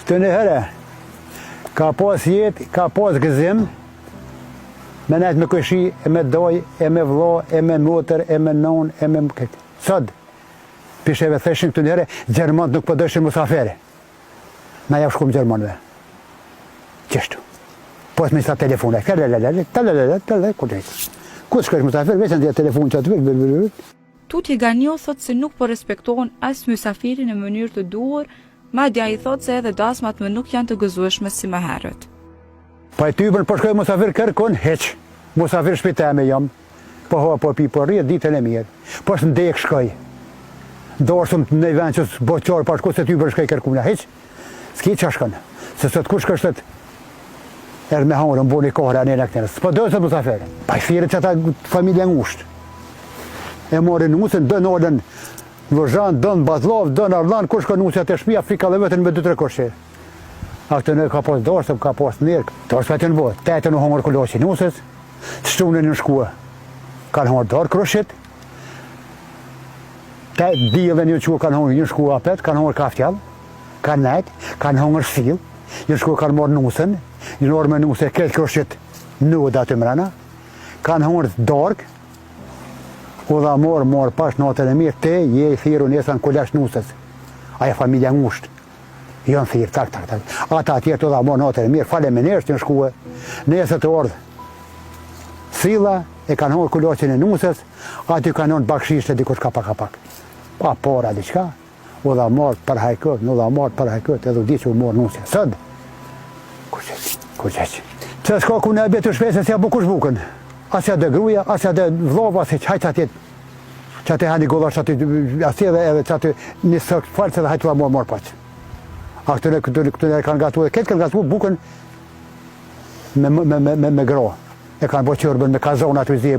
Këtë në herë, ka pas jetë, ka pas gëzim, me nejtë me këshi, e me doj, e me vlo, e me motër, e me non, e me këtë. Sot, pisheve theshin këtë në herë, Gjermanët nuk përdojshin musafere. Na ja shkum Gjermanëve. Qështu. Pas me sa telefone, ku të shkësh musafir, veç në telefon që atë Tutje Ganjo thot se nuk po respektohen as mysafirin në mënyrë të duhur, madje ai thot se edhe dasmat më nuk janë të gëzueshme si më herët. Pa e typën po shkoj musafir kërkon, heq. Musafir shpiteme jam. Po hoa, po pi, po rrjet ditën e mirë. Po së ndek shkoj. Dorsëm në vend që boqarë pa shku se typën shkoj kërkuna, heq. S'ki që shkon. Se sot kush kështet erë me hangërën, bo një kohër anë e në këtërës. Po dojë sot musafir. Pa i thire që ata familje ngusht. E mori nusën, dënë orën Vëzhan, dënë Bazlov, dënë Arlan, kush ka nusja të shpia, frika dhe vetën me 2-3 korshe. A këtë në ka pas dorsëm, ka pas nërë, dorsëm atë në bojë, tetën u hongër kulloqi nusës, të shtunën në shkua, kanë hongër dorë krushit, dilën një qua kanë hongër një shkua apet, kanë hongër kaftjall, kanë nejtë, kanë hongër sil, një shkua kanë morë nusën, një orë me nusë e këtë krushit në atë mrena, kanë hongër dorë, u dha morë pash natën e mirë, te je i thiru nesën kullash nusës. Aja familja ngusht. Jo në thirë, tak. Ata atjerë të dha morë natën e mirë, fale me nërës të në shkue. Nesë të ordë. Sila e kanë horë kulloqin e nusës, aty kanë horë bakshisht e dikush ka pak. Pa pora diqka, u dha morë për hajkët, u dha morë për hajkët, edhe u di që u morë nusë. Sëd, kuqeq. Që s'ka ku në e betë shpesë, s'ja bukush bukën. Asja dhe gruja, asja dhe vlova, asja hajtë që atë hani gollash, asja edhe që atë një sëk falës edhe hajtë la morë paqë. A këtëre kanë gatu, këtë kanë gatu bukën me gro. E kanë bo qërbën me kazon atë vizije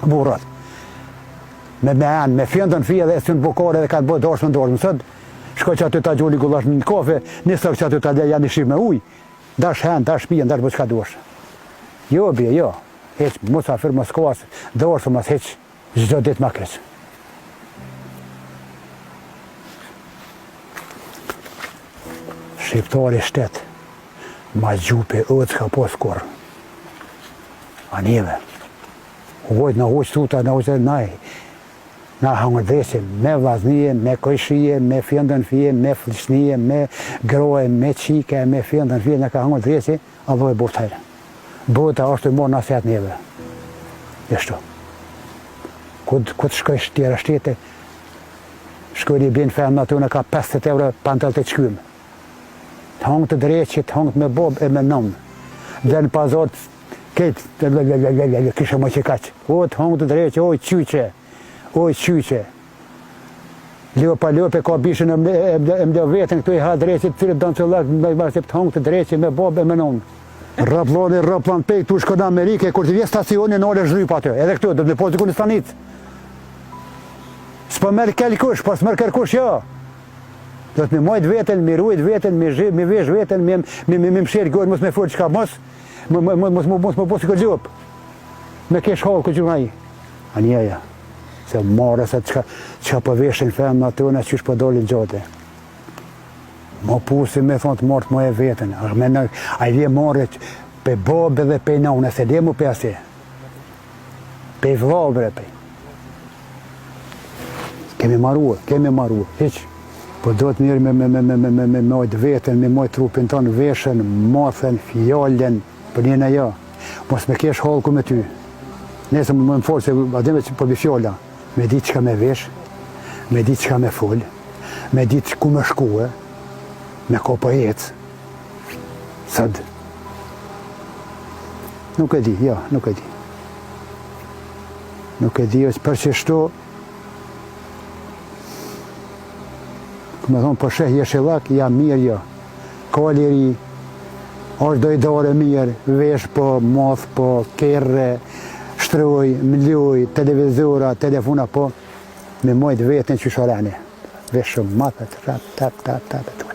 burat. Me anë, me fjendën fije dhe së në bukore dhe kanë bo dorshme në dorshme. Sëtë, shkoj që atë ta gjulli gollash në kafe, një sëk që atë ta janë një shqip me uj, dash hen, dash pijen, dash bo qka dorsh. Jo, bje, jo. Heq, musafir mos kohas, dorë mos heq, çdo ditë ma keq. Shqiptari shtet, ma gjupe ëtë s'ka pos kur. A njeve. Uvojt në hoqë tuta, në hoqë naj. Na hangër dresim, me vlaznije, me kojshije, me fjendën fije, me flishnije, me groje, me qike, me fjendën fije, në ka hangër dresi, a dojë buftajnë. Bota është të morë në aset njeve. Jeshtu. Këtë shkoj tjera shtete, shkoj një blinë femë në të në ka 50 euro pantëll të qkymë. Të hangë të dreqit, të hangë me bob e me nëmë. Dhe në pazot, këtë, kishë më që kaqë. O, të hangë të dreqit, oj qyqe. Ljope ka bishën e mdo vetën, këtu i ha dreqit, të cilët dënë të lakë, të hangë të dreqit me bob e me nëmë. Rëplan pej, tu shko në Amerike, kur të vje stacioni në ole zhryp atë, edhe këtu, dhe në posë ku në stanit. S'po merë kelli kush, po s'merë kërkush, jo. Do të me mojt vetën, me rujt vetën, me vesh vetën, me mshirë gojnë, mos me furë qka, mos me posë këtë gjupë. Me kesh halë këtë gjupë aji. A njeja, se marë se qka po veshin femë në atë, qysh po dolin gjote. Më pusi me thonë të mortë më e vetën. A i vje morët pe bobe dhe pe nëune, se dhe mu pe asi. Pe vlabre pe. Kemi marua, hiq. Po do të mirë me mojtë vetën, me mojtë trupin tonë, veshën, mathen, fjallën, për njëna jo. Mos me kesh halku me ty. Nesë më forë se ademe që po bi fjalla. Me ditë qka me vesh, me ditë qka me full, me ditë ku me shkue, me ko po jetës. Sëd. Nuk e di, jo, nuk e di. Nuk e di, është për që shto, me thonë, po sheh jeshillak, ja mirë, jo. Ka liri, është dojdore mirë, vesh po, moth po, kerre, shtroj, mljuj, televizora, telefona po, me mojtë vetën që shorene. Vesh shumë matët, tap,